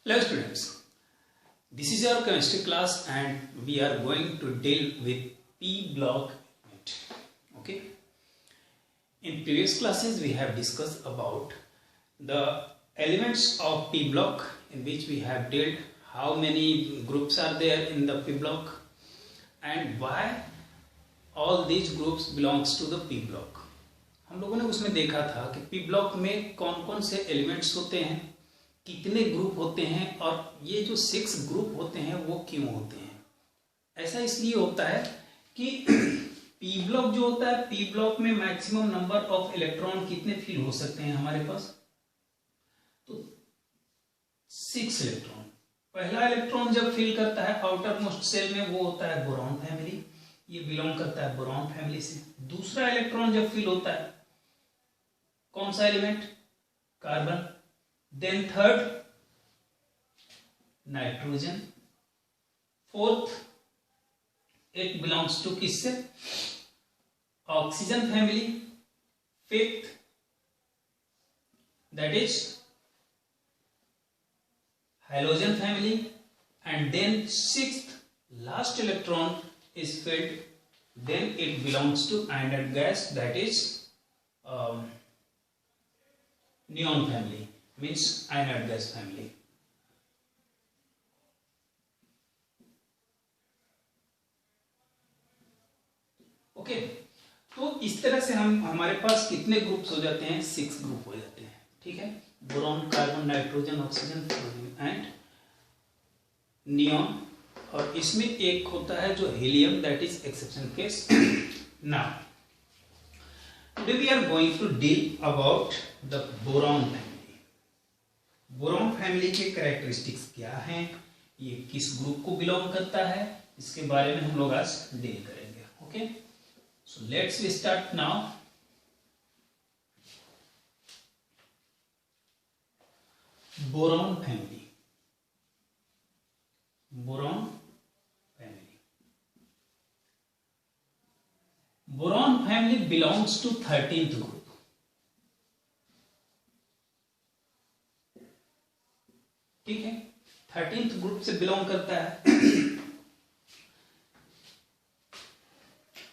Hello students, this is your chemistry class and we are going to deal with P block element. Okay. In previous classes we have discussed about the elements of P block, in which we have dealt how many groups are there in the P block and why all these groups belongs to the P block. हम लोगों ने उसमें देखा था कि P block में कौन कौन से एलिमेंट्स होते हैं, कितने ग्रुप होते हैं और ये जो 6 ग्रुप होते हैं वो क्यों होते हैं। ऐसा इसलिए होता है कि P ब्लॉक जो होता है, P ब्लॉक में मैक्सिमम नंबर ऑफ इलेक्ट्रॉन कितने फिल हो सकते हैं हमारे पास, तो 6 इलेक्ट्रॉन। पहला इलेक्ट्रॉन जब फिल करता है आउटर मोस्ट सेल में वो होता है बोरॉन फैमिली, ये बिलोंग करता है बोरॉन फैमिली से। दूसरा इलेक्ट्रॉन जब फिल होता है कौन सा element, carbon. Then third nitrogen, fourth it belongs to किससे, oxygen family. Fifth that is hydrogen family and then sixth last electron is filled, then it belongs to iodide gas, that is neon family, means iodide gas family. Okay, तो इस तरह से हमारे पास कितने groups हो जाते हैं, 6 ग्रुप हो जाते हैं। ठीक है, boron, carbon, nitrogen, oxygen and neon. और इसमें एक होता है जो helium, that is exception case. Now today we are going to deal about the boron family. Boron family के कैरेक्टरिस्टिक्स क्या हैं, ये किस ग्रुप को बिलोंग करता है, इसके बारे में हम लोग आज डील करेंगे। Okay, so let's we start now. Boron family, boron family, boron family belongs to 13th group. ठीक है, 13th ग्रुप से बिलोंग करता है।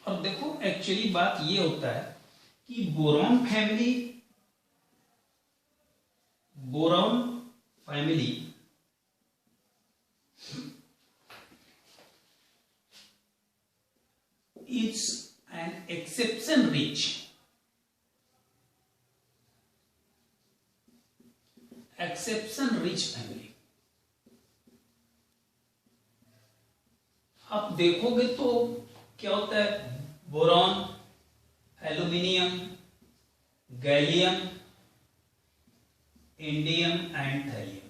और देखो एक्चुअली बात ये होता है कि boron family is an exception rich family। आप देखोगे तो क्या होता है, boron, aluminium, gallium, indium and thallium,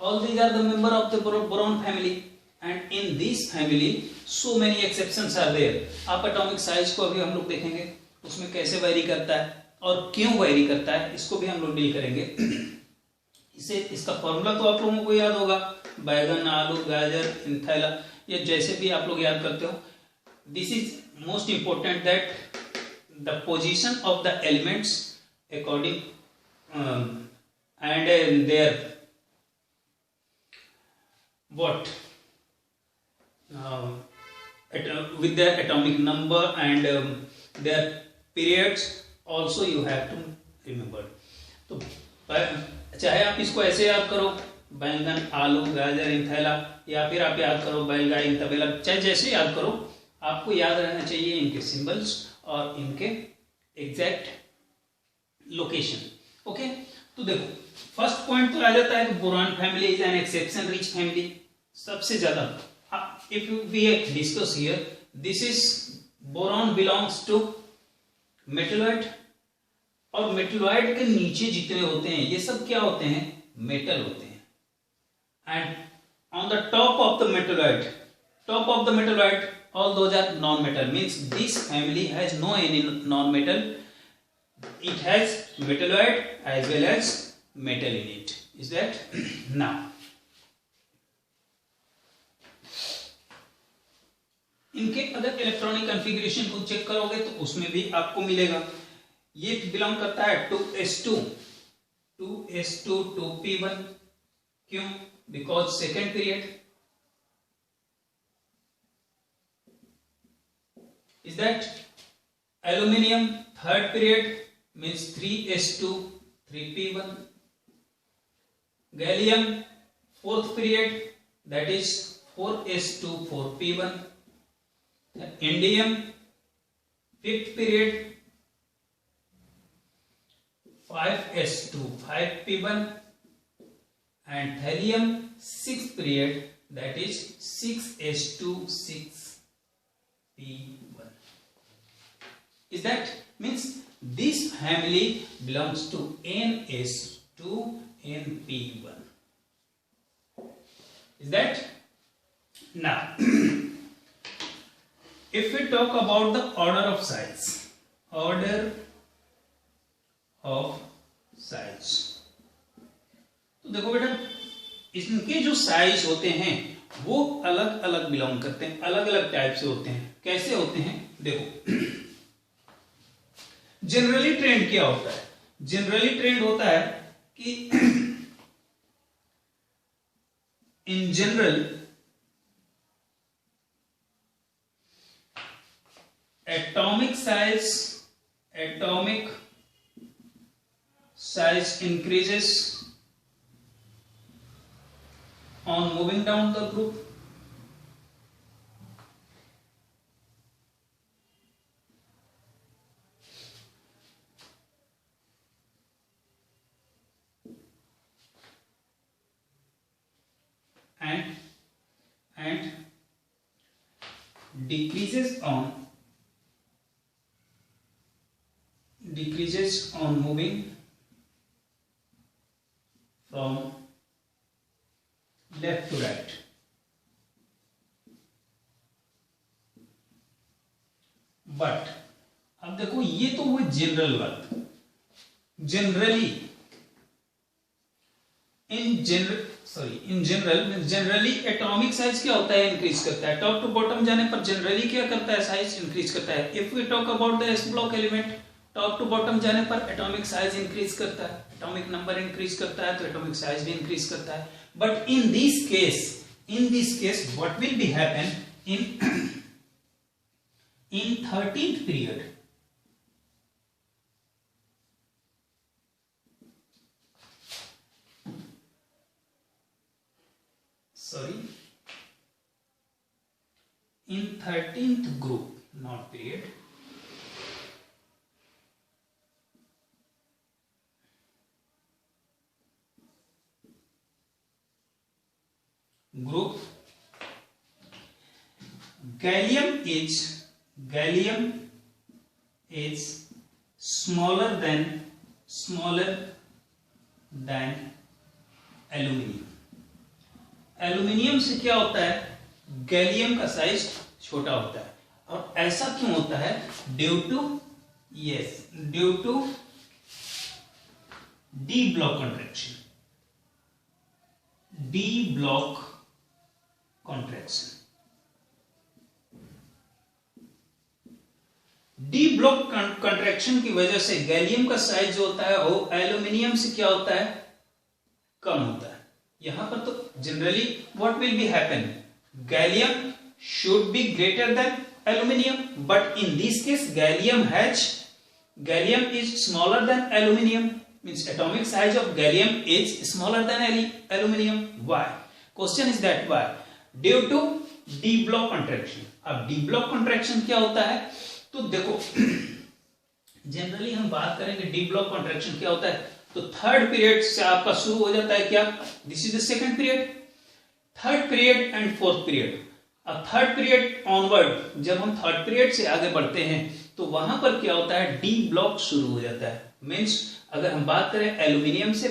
all these are the member of the boron family and in this family so many exceptions are there। आप atomic size को अभी हम लोग देखेंगे, उसमें कैसे वेरी करता है और क्यों वेरी करता है, इसको भी हम लोग डील करेंगे। इसका फॉर्मूला तो आप लोगों को याद होगा, बैगन, आलू, गाजर, इंथैला, ये जैसे भी आप लोग याद करते हो। This is most important that the position of the elements according and there what with their atomic number and their periods also you have to remember। तो चाहे आप इसको ऐसे याद करो, बैंगन, आलू, गाजर, इंथैला, या फिर आप याद करो बैलगाय, तबेला, चाहे जैसे याद करो, आपको याद रहना चाहिए इनके सिंबल्स और इनके एग्जैक्ट लोकेशन। ओके, तो देखो फर्स्ट पॉइंट तो आ जाता है, boron family is an exception rich family. सबसे ज्यादा if we discuss here, this is boron belongs to metalloid, और मेटलॉइड के नीचे जितने होते हैं ये सब क्या होते हैं, मेटल होते हैं। And on the top of the metalloid all those are non-metal, means this family has no any non-metal, it has metalloid as well as metal in it, is that? Now इनके अगर electronic configuration को check करोगे तो उसमें भी आपको मिलेगा, ये बिलोंग करता है 2s2 2p1 क्यों? Because second period is that aluminium third period means 3s2 3p1, gallium fourth period that is 4s2 4p1, indium fifth period 5s2 5p1, and thallium sixth period that is 6s2 6p1. Is that means this family belongs to ns2 np1. Is that? Now if we talk about the order of size, तो देखो बेटा, इनके जो size होते हैं वो अलग अलग बिलोंग करते हैं, अलग अलग टाइप से होते हैं. कैसे होते हैं? देखो, जनरली ट्रेंड क्या होता है? जनरली ट्रेंड होता है कि in general atomic size increases on moving down the group. And decreases on moving from left to right. But अब देखो, ये तो हुई जनरल बात. जनरली जनरली एटॉमिक साइज क्या होता है? इंक्रीज करता है. टॉप टू बॉटम जाने पर जनरली क्या करता है? साइज इंक्रीज करता है. If we talk about the s block element, top to bottom जाने पर एटॉमिक साइज इंक्रीज करता है, एटॉमिक नंबर इंक्रीज करता है, तो एटॉमिक साइज भी इंक्रीज करता है. But in this case what will be happen in 13th period? In 13th group, not period. Group, gallium is smaller than aluminium. Aluminium से क्या होता है? गैलियम का साइज छोटा होता है. और ऐसा क्यों होता है? Due to d block contraction. D block contraction की वजह से गैलियम का साइज जो होता है वो एल्यूमिनियम से क्या होता है? कम होता है. यहां पर तो generally what will be happen? Gallium should be greater than aluminium, but in this case gallium is smaller than aluminium. Means atomic size of gallium is smaller than aluminium. Why? Question is that why? Due to d block contraction. अब d block contraction क्या होता है? तो देखो, generally हम बात करेंगे D block contraction क्या होता है. तो थर्ड पीरियड से आपका शुरू हो जाता है क्या? This is the second period. Third period and fourth period. अब थर्ड पीरियड ऑनवर्ड, जब हम थर्ड पीरियड से आगे बढ़ते हैं तो वहां पर क्या होता है? डी ब्लॉक शुरू हो जाता है. मींस अगर हम बात करें एल्यूमिनियम से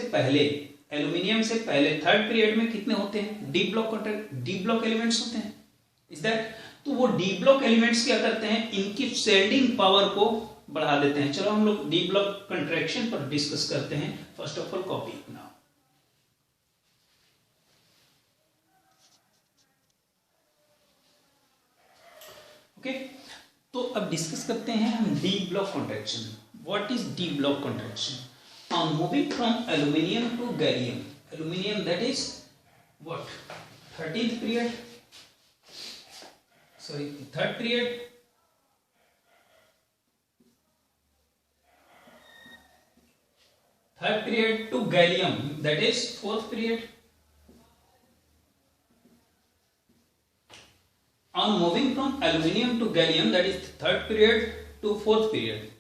पहले थर्ड पीरियड में कितने होते हैं? डी ब्लॉक एलिमेंट्स होते हैं. Is that? तो वो डी ब्लॉक एलिमेंट्स क्या करते हैं? इनकी शेल्डिंग पावर को बढ़ा देते हैं. चलो हम लोग डी ब्लॉक कंट्रैक्शन पर डिस्कस करते हैं. First of all copy now. Okay, तो अब डिस्कस करते हैं हम d block contraction. What is d block contraction? On moving from aluminium to gallium, aluminium that is what 13th period, sorry, third period, to gallium, that is fourth period. On moving from aluminium to gallium, that is third period to fourth period.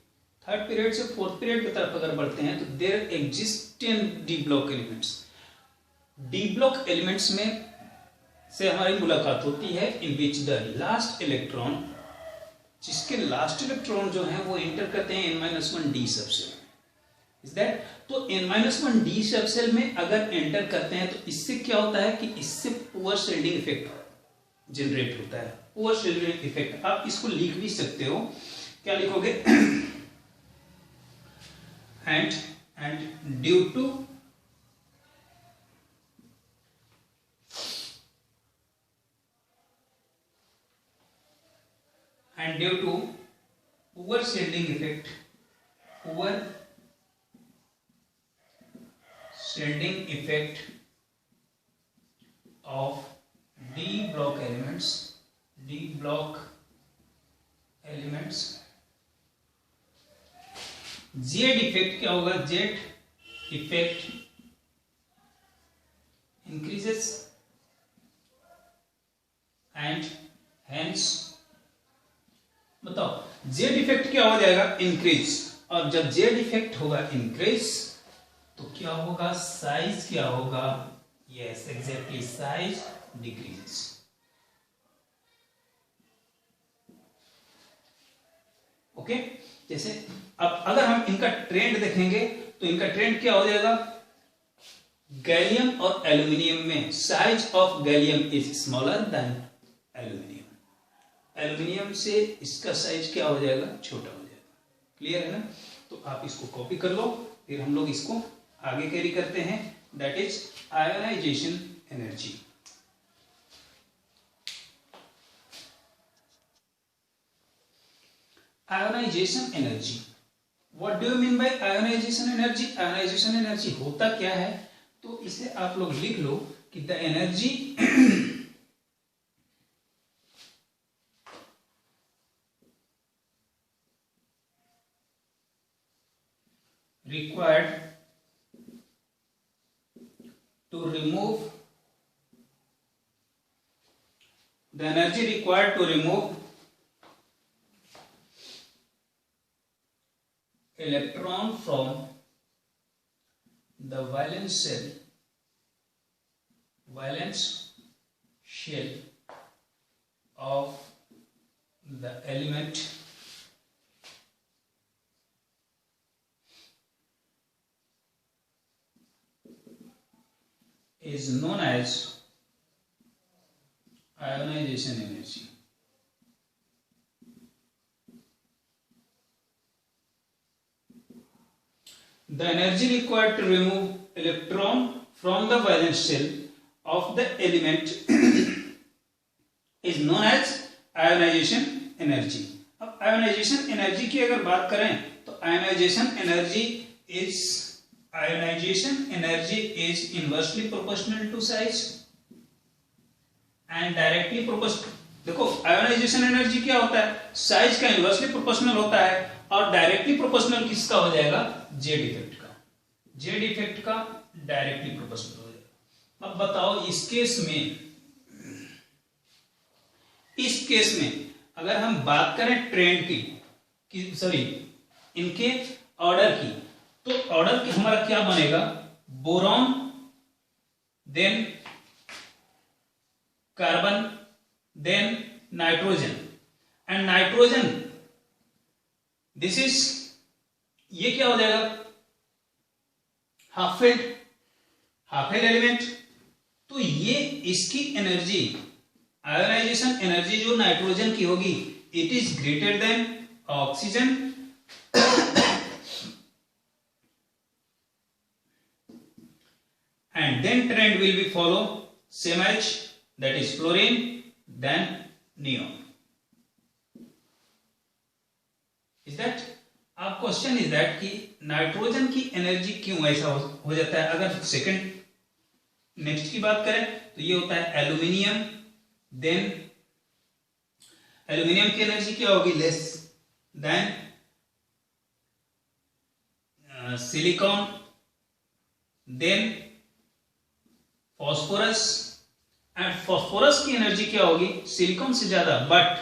Third period से fourth period की तरफ अगर बढ़ते हैं तो there exist d block elements. D block elements में से हमारी मुलाकात होती है in which the last electron, जिसके लास्ट इलेक्ट्रॉन जो है वो एंटर करते हैं n-1 D subshell. Is that? तो n-1 डी सबसेल में अगर एंटर करते हैं तो इससे क्या होता है कि इससे पुअर शील्डिंग इफेक्ट जनरेट होता है. पुअर शील्डिंग इफेक्ट आप इसको लिख भी सकते हो. क्या लिखोगे? and due to poor shielding effect, of D block elements, Z effect क्या होगा? Z effect increases and hence, बताओ जेड इफेक्ट क्या हो जाएगा? इंक्रीज. और जब जेड इफेक्ट होगा इंक्रीज तो क्या होगा? साइज क्या होगा? Yes exactly, size decreases. Okay, जैसे अब अगर हम इनका ट्रेंड देखेंगे तो इनका ट्रेंड क्या हो जाएगा? गैलियम और एल्यूमिनियम में size of gallium is smaller than aluminium. Aluminium से इसका साइज क्या हो जाएगा? छोटा हो जाएगा. क्लियर है ना? तो आप इसको कॉपी कर लो, फिर हम लोग इसको आगे कैरी करते हैं. That is ionization energy. Ionization energy, what do you mean by ionization energy? Ionization energy होता क्या है? तो इसे आप लोग लिख लो कि the energy required to remove electron from the valence shell of the element is known as ionization energy. The energy required to remove electron from the valence shell of the element is known as ionization energy. अब ionization energy की अगर बात करें तो ionization energy is inversely proportional to size and directly proportional. देखो ionisation energy क्या होता है? साइज का इनवर्सली प्रोपोर्शनल होता है और डायरेक्टली प्रोपोर्शनल किसका हो जाएगा? जेड इफेक्ट का. जेड इफेक्ट का डायरेक्टली प्रोपोर्शनल हो जाएगा. अब बताओ इस केस में अगर हम बात करें ट्रेंड की सॉरी इनके ऑर्डर की, तो ऑर्डर की हमारा क्या बनेगा? Boron, then carbon, then nitrogen. And nitrogen this is, ये क्या हो जाएगा? Half filled element. तो ये इसकी एनर्जी, आयोनाइजेशन एनर्जी जो नाइट्रोजन की होगी, it is greater than oxygen and then trend will be follow same as, that is fluorine, then neon. Is that? अब क्वेश्चन इज दैट कि नाइट्रोजन की energy क्यों ऐसा हो जाता है? अगर सेकंड नेक्स्ट की बात करें तो ये होता है एल्यूमिनियम। देन एल्यूमिनियम की एनर्जी क्या होगी, less than silicon. Then phosphorus, and phosphorus की एनर्जी क्या होगी, सिलिकॉन से ज्यादा but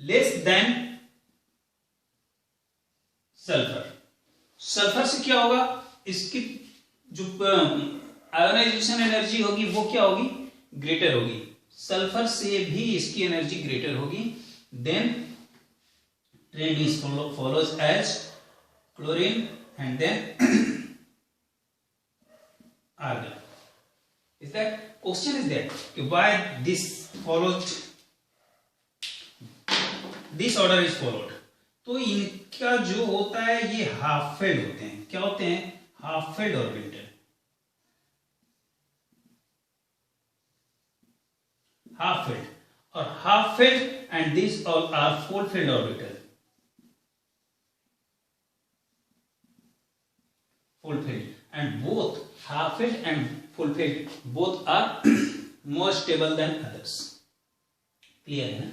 less than sulphur. Sulphur से क्या होगा, इसकी जो आयोनाइजेशन एनर्जी होगी वो क्या होगी, ग्रेटर होगी। सल्फर से भी इसकी एनर्जी ग्रेटर होगी। Then trend is follows as chlorine and then argon. Is that question is that why this followed, this order is followed? तो इनका जो होता है ये हाफ फेल्ड होते हैं। क्या होते हैं, half filled orbital. Half filled और half filled and this all are full filled orbital. Full filled and both half filled and full filled both are more stable than others. Clear है ना।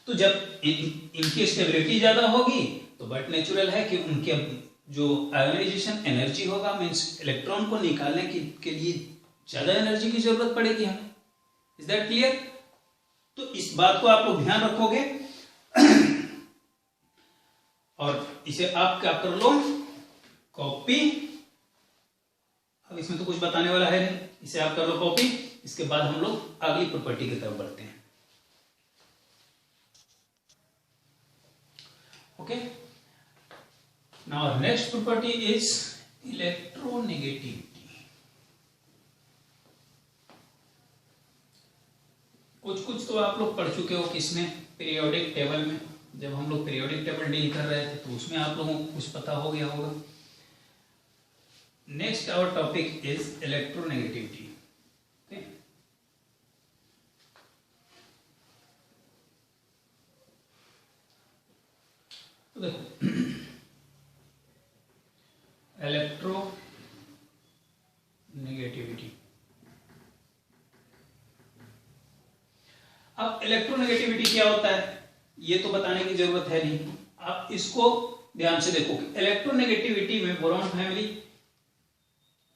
तो जब इनकी स्टेबिलिटी ज्यादा होगी तो but natural है कि उनके जो आयोनाइजेशन एनर्जी होगा, मींस इलेक्ट्रॉन को निकालने के लिए ज्यादा एनर्जी की जरूरत पड़ेगी हमें। Is that clear? तो इस बात को आप लोग ध्यान रखोगे और इसे आप क्या कर लो, कॉपी। अब इसमें तो कुछ बताने वाला है नहीं, इसे आप कर लो कॉपी। इसके बाद हम लोग अगली प्रॉपर्टी की तरफ बढ़ते हैं। Okay, now next property is electronegativity. कुछ तो आप लोग पढ़ चुके हो किसमें, पीरियोडिक टेबल में। जब हम लोग पीरियोडिक टेबल डील कर रहे थे तो उसमें आप लोगों को कुछ पता हो गया होगा। Next our topic is electronegativity. Okay. तो देखो इलेक्ट्रोनेगेटिविटी। अब इलेक्ट्रोनेगेटिविटी क्या होता है ये तो बताने की जरूरत है नहीं। आप इसको ध्यान से देखो। इलेक्ट्रोनेगेटिविटी में बोरॉन फैमिली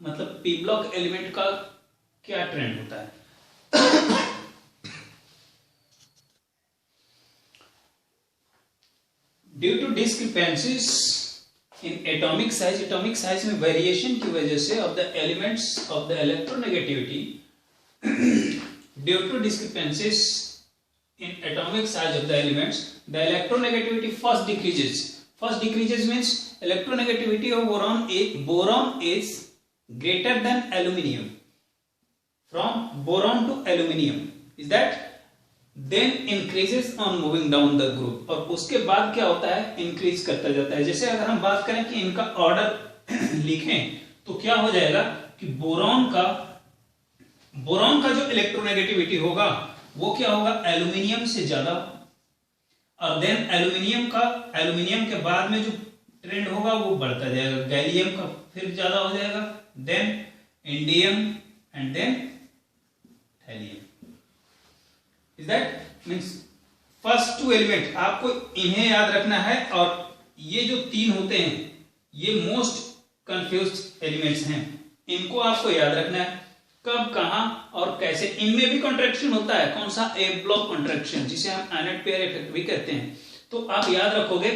मतलब पी ब्लॉक एलिमेंट का क्या ट्रेंड होता है। Due to discrepancies in atomic size में वेरिएशन की वजह से of the elements of the electronegativity, due to discrepancies in atomic size of the elements, the electronegativity first decreases means electronegativity of boron is greater than aluminium, from boron to aluminium, is that then increases on moving down the group। और उसके बाद क्या होता है, increase करता जाता है। जैसे अगर हम बात करें कि इनका ऑर्डर लिखें तो क्या हो जाएगा कि बोरॉन का जो इलेक्ट्रोनेगेटिविटी होगा वो क्या होगा, एल्यूमिनियम से ज्यादा। और देन एल्यूमिनियम के बाद में जो ट्रेंड होगा वो बढ़ता जाएगा, गैलियम का फिर ज्यादा हो जाएगा, then indium and then thallium। is that means first two element आपको इन्हें याद रखना है। और ये जो तीन होते हैं ये मोस्ट कंफ्यूज्ड एलिमेंट्स हैं, इनको आपको याद रखना है कब, कहां और कैसे। इनमें भी कॉन्ट्रैक्शन होता है, कौन सा, ए ब्लॉक कॉन्ट्रैक्शन, जिसे हम आयनाइड पेयर इफेक्ट भी कहते हैं। तो आप याद रखोगे।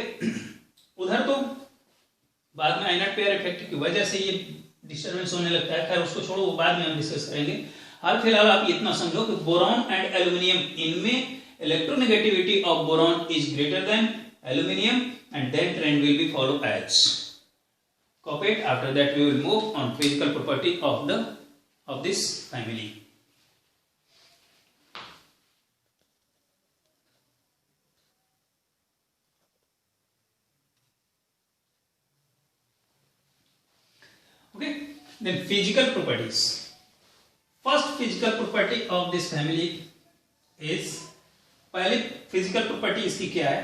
उधर तो बाद में आयनाइड पेयर इफेक्ट की वजह से ये डिस्टर्बेंस होने लगता है, खैर उसको छोड़ो, वो बाद में हम डिस्कस करेंगे। हाल फिलहाल आप इतना समझो कि बोरॉन एंड एल्यूमिनियम, इनमें electronegativity of boron is greater than aluminium and then trend will be follow as copied. After that we will move on physical property of this family. Okay, then physical properties. First physical property of this family is, पहली physical property इसकी क्या है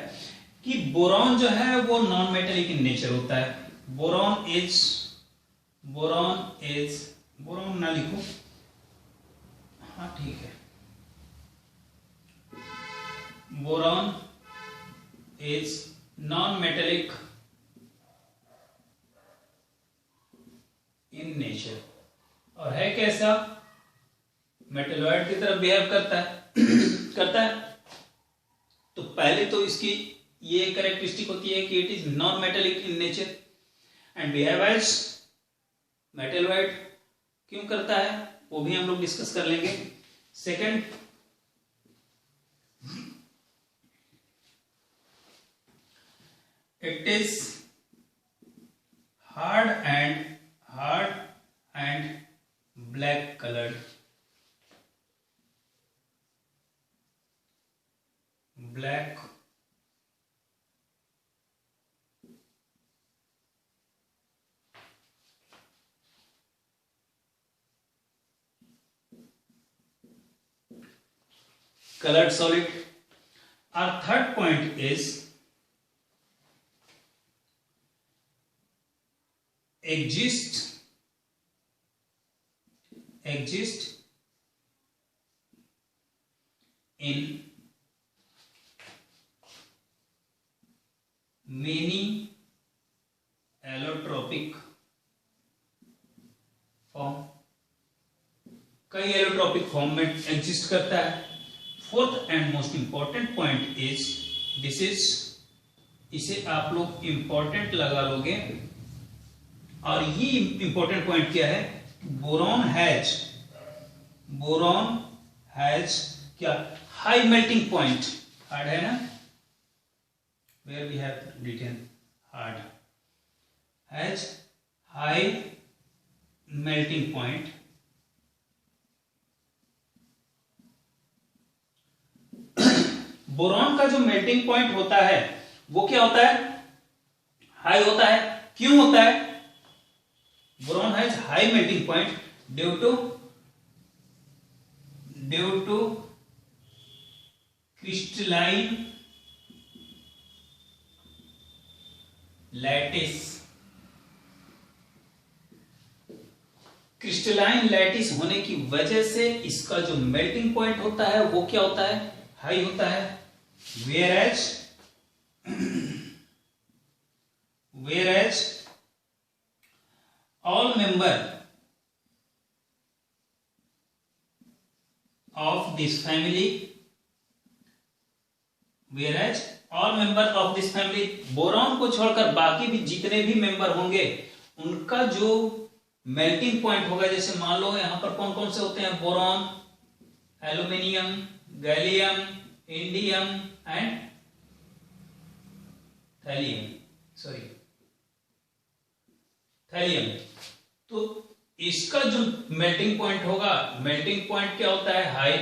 कि boron जो है वो non metallic in nature होता है। बोरॉन ना लिखो, हाँ ठीक है। Boron is non metallic in nature, और है कैसा, मेटलॉइड की तरफ बिहेव करता है करता है। तो पहले तो इसकी ये कैरेक्टरिस्टिक होती है कि it is non metallic in nature and behave as metalloid. क्यों करता है वो भी हम लोग डिस्कस कर लेंगे। Second, it is hard and black coloured, black colored solid. Our third point is exist in many allotropic form, कई एलोट्रोपिक फॉर्म में एग्जिस्ट करता है। Fourth and most important point is this is, इसे आप लोग important लगा लोगे, और ये इंपॉर्टेंट पॉइंट क्या है, बोरॉन हैज क्या, हाई मेल्टिंग पॉइंट, हार्ड है ना, where we have written hard, has high melting point boron का जो मेल्टिंग पॉइंट होता है वो क्या होता है, हाई होता है। क्यों होता है, boron has high melting point due to crystalline lattice. Crystalline lattice होने की वजह से इसका जो मेल्टिंग पॉइंट होता है वो क्या होता है, हाई होता है। whereas all member of this family boron को छोड़कर बाकी भी जितने भी मेंबर होंगे उनका जो मेल्टिंग पॉइंट होगा, जैसे मान लो यहां पर कौन कौन से होते हैं, boron, aluminium, gallium, indium and thallium, thallium. तो इसका जो मेल्टिंग पॉइंट होगा, मेल्टिंग पॉइंट क्या होता है, high,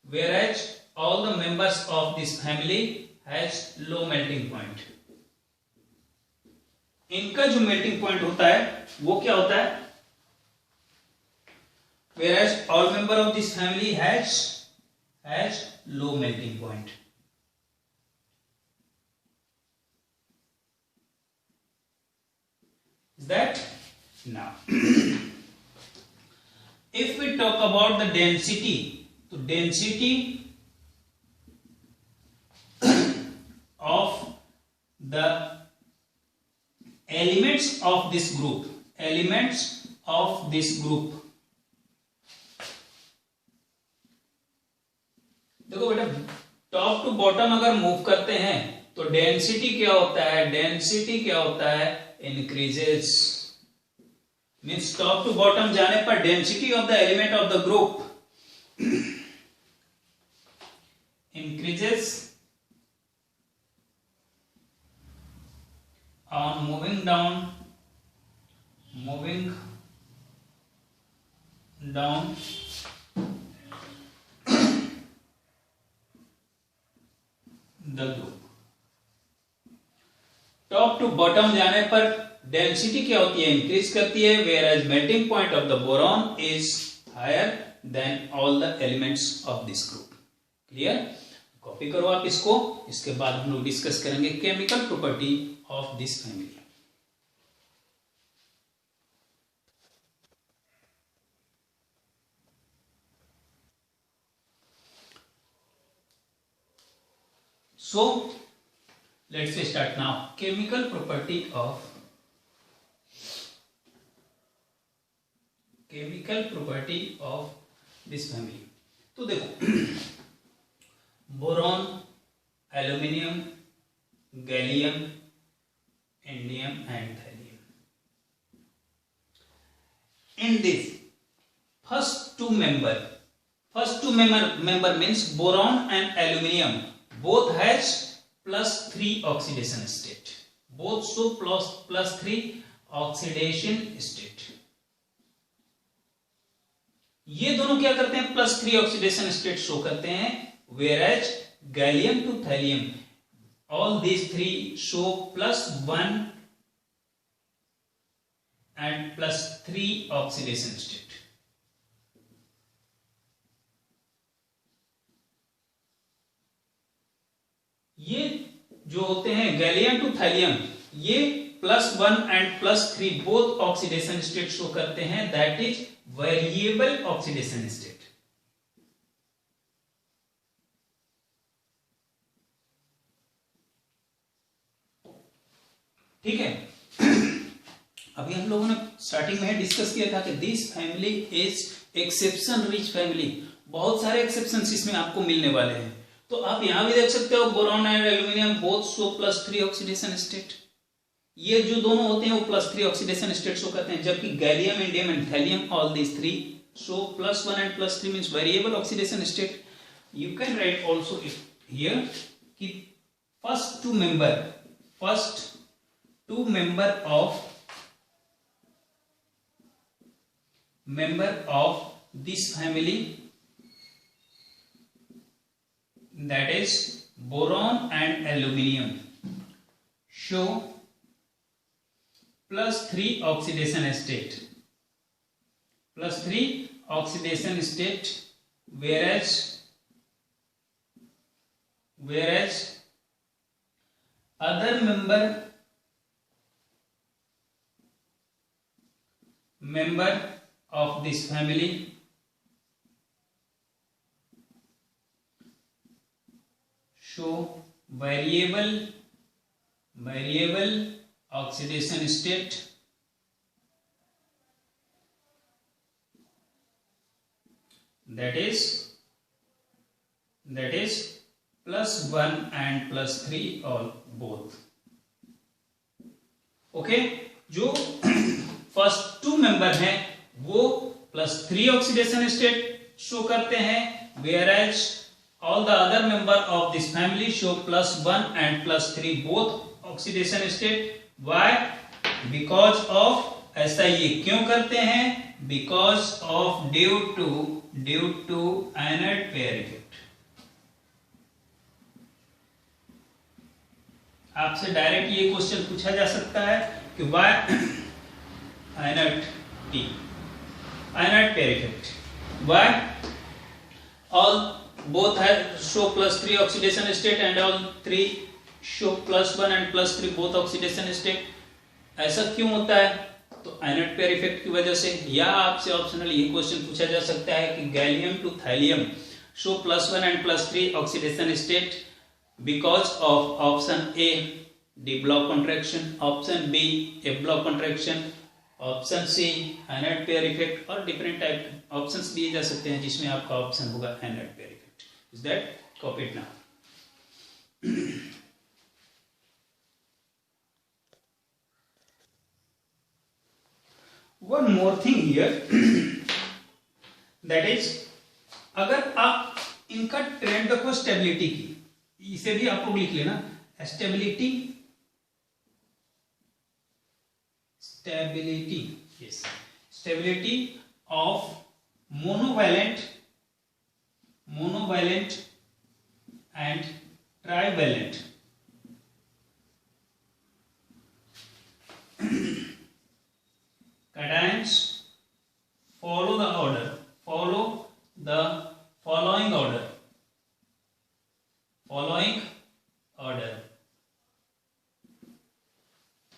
whereas all the members of this family has low melting point। इनका जो मेल्टिंग पॉइंट होता है वो क्या होता है, whereas all member of this family has low melting point। Is that now if we talk about the density, तो density of the elements of this group, देखो बेटा, टॉप टू बॉटम अगर मूव करते हैं तो डेंसिटी क्या होता है, increases. Means top to bottom जाने पर density of the element of the group increases on moving down the group। Top to bottom जाने पर डेंसिटी क्या होती है, इंक्रीज करती है, whereas melting point of the boron is higher than all the elements of this group। Clear? Copy करो आप इसको, इसके बाद हम लोग डिस्कस करेंगे chemical property of this family. So let's start now. Chemical property of this family. तो देखो boron, aluminium, gallium, indium and thallium. In this first two member means boron and aluminium both has +3 oxidation state. Both show +3 oxidation state. ये दोनों क्या करते हैं? +3 oxidation state show करते हैं. Whereas gallium to thallium all these three show +1 and +3 oxidation state. ये जो होते हैं गैलियम टू थैलियम, ये +1 and +3 both oxidation state show करते हैं. That is variable oxidation state. ठीक है. अभी हम लोगों ने स्टार्टिंग में डिस्कस किया था कि this family is exception rich family. बहुत सारे एक्सेप्शंस इसमें आपको मिलने वाले हैं. तो आप यहां भी देख सकते हो boron and aluminium both show +3 oxidation state. ये जो दोनों होते हैं वो +3 ऑक्सीडेशन स्टेट शो करते हैं, जबकि gallium, indium and thallium all these three show +1 and +3 means variable oxidation state. You can write also here कि first two member of this family, that is boron and aluminium, show +3 oxidation state. +3 oxidation state, whereas other member of this family show variable oxidation state. That is +1 and +3 or both. Okay. जो first to member हैं वो +3 oxidation state show करते हैं, whereas all the other member of this family show +1 and +3 both oxidation state. Why? Because of, ऐसा ये क्यों करते हैं? Because of due to Eynard pair effect. आपसे डायरेक्ट ये क्वेश्चन पूछा जा सकता है कि why Eynard pair effect. Why? All both show +3 oxidation state and all three show +1 and +3 both oxidation state. ऐसा क्यों होता है? तो Eynard pair effect की वजह से. या आपसे ऑप्शनल ये क्वेश्चन पूछा जा सकता है कि gallium to thallium show +1 and +3 oxidation state because of option A D block contraction, option B F block contraction, option C Eynard pair effect, और डिफरेंट टाइप ऑप्शंस दिए जा सकते हैं जिसमें आपका ऑप्शन होगा Eynard pair effect. Is that copied now? One more thing here, that is अगर आप इनका ट्रेंड देखो स्टेबिलिटी की, इसे भी आप लोग लिख लेना. Stability, yes, stability of monovalent and trivalent cations follow the following order.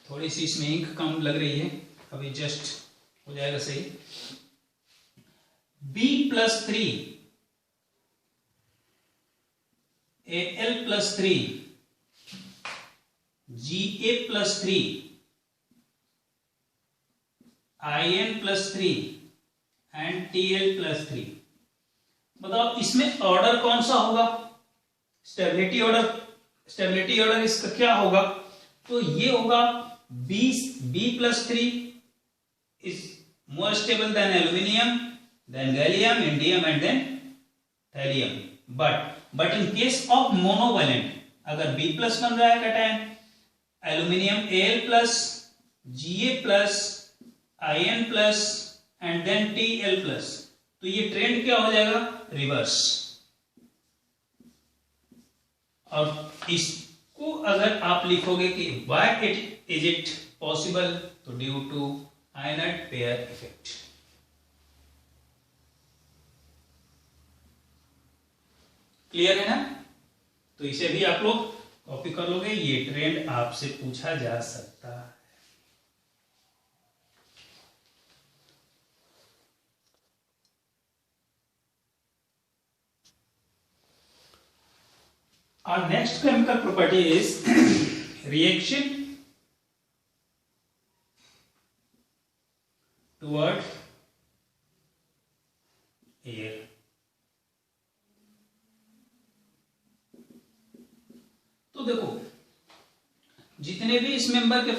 थोड़ी सी इसमें इंक कम लग रही है, अभी जस्ट हो जाएगा सही. B+3 Al+3 Ga+3 In+3 and Tl+3। बताओ इसमें ऑर्डर कौन सा होगा? स्टेबिलिटी ऑर्डर इसका क्या होगा? तो ये होगा B+3 is more stable than aluminium, then gallium, indium and then thallium. But in case of monovalent, अगर B+ बन रहा है cation, aluminium Al+, Ga+, In+ and then Tl+, तो ये ट्रेंड क्या हो जाएगा? रिवर्स। और इसको अगर आप लिखोगे कि why is it possible, तो due to inert pair effect. Clear है ना? तो इसे भी आप लोग कॉपी कर लोगे, ये ट्रेंड आपसे पूछा जा सकता है। Our next chemical property is reaction toward air। तो देखो जितने भी इस मेंबर के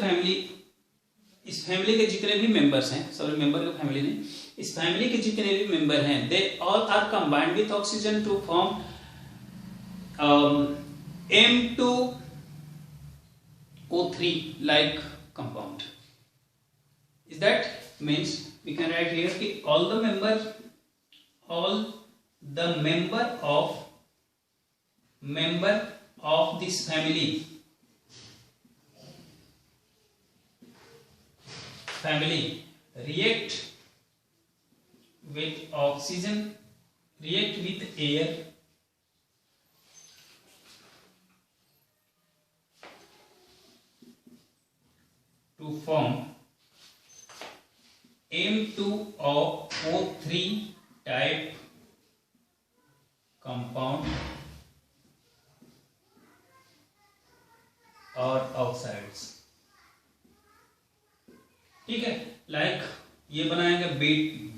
इस फैमिली के जितने भी मेंबर्स हैं, सॉरी मेंबर के फैमिली नहीं, इस फैमिली के जितने भी मेंबर हैं, they all are combined with oxygen to form M2O3 like compound। Is that means we can write here कि all the member of this family react with oxygen, react with air to form M2O3 type compound और oxides. ठीक है, like ये बनाएंगे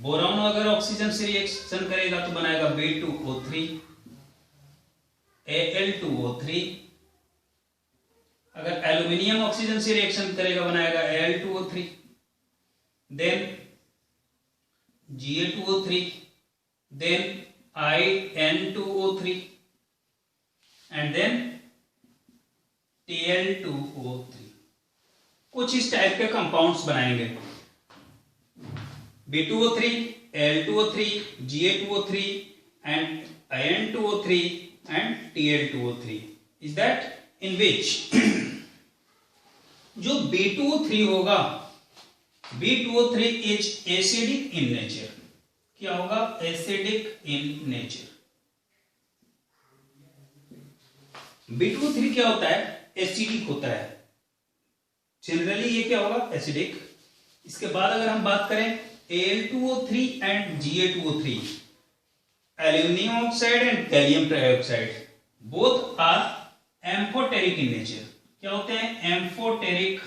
boron अगर oxygen से reaction करेगा तो बनाएगा B2O3 Al2O3। अगर एल्यूमिनियम ऑक्सीजन से रिएक्शन करेगा बनाएगा Al2O3, then Ga2O3, then In2O3 and then Tl2O3। कुछ इस टाइप के कंपाउंड्स बनाएंगे, B2O3, Al2O3, Ga2O3 and In2O3 and Tl2O3। Is that in which जो B2O3 होगा, B2O3 is acidic in nature. क्या होगा? Acidic in nature. B2O3 क्या होता है? एसिडिक होता है जनरली। ये क्या होगा? एसिडिक। इसके बाद अगर हम बात करें Al2O3 and Ga2O3, aluminium oxide and gallium trioxide, both are amphoteric in nature. क्या होते हैं? Amphoteric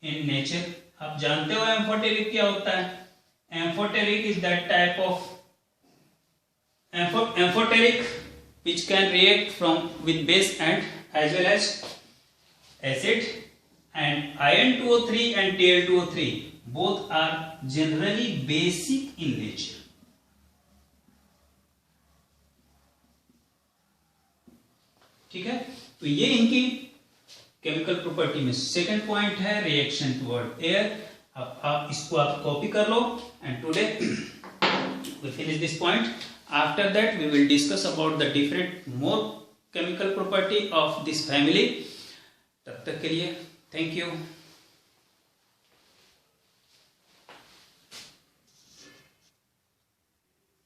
in nature. आप जानते हो एम्फोटेरिक क्या होता है? Amphoteric is that type of amphoteric which can react with base and as well as acid, and In2O3 and Tl2O3 both are generally basic in nature। ठीक है, तो ये इनकी केमिकल प्रॉपर्टी में सेकंड पॉइंट है, रिएक्शन टुवर्ड एयर। अब आप इसको कॉपी कर लो and today we finish this point। After that we will discuss about the different more chemical property of this family। तब तक के लिए thank you।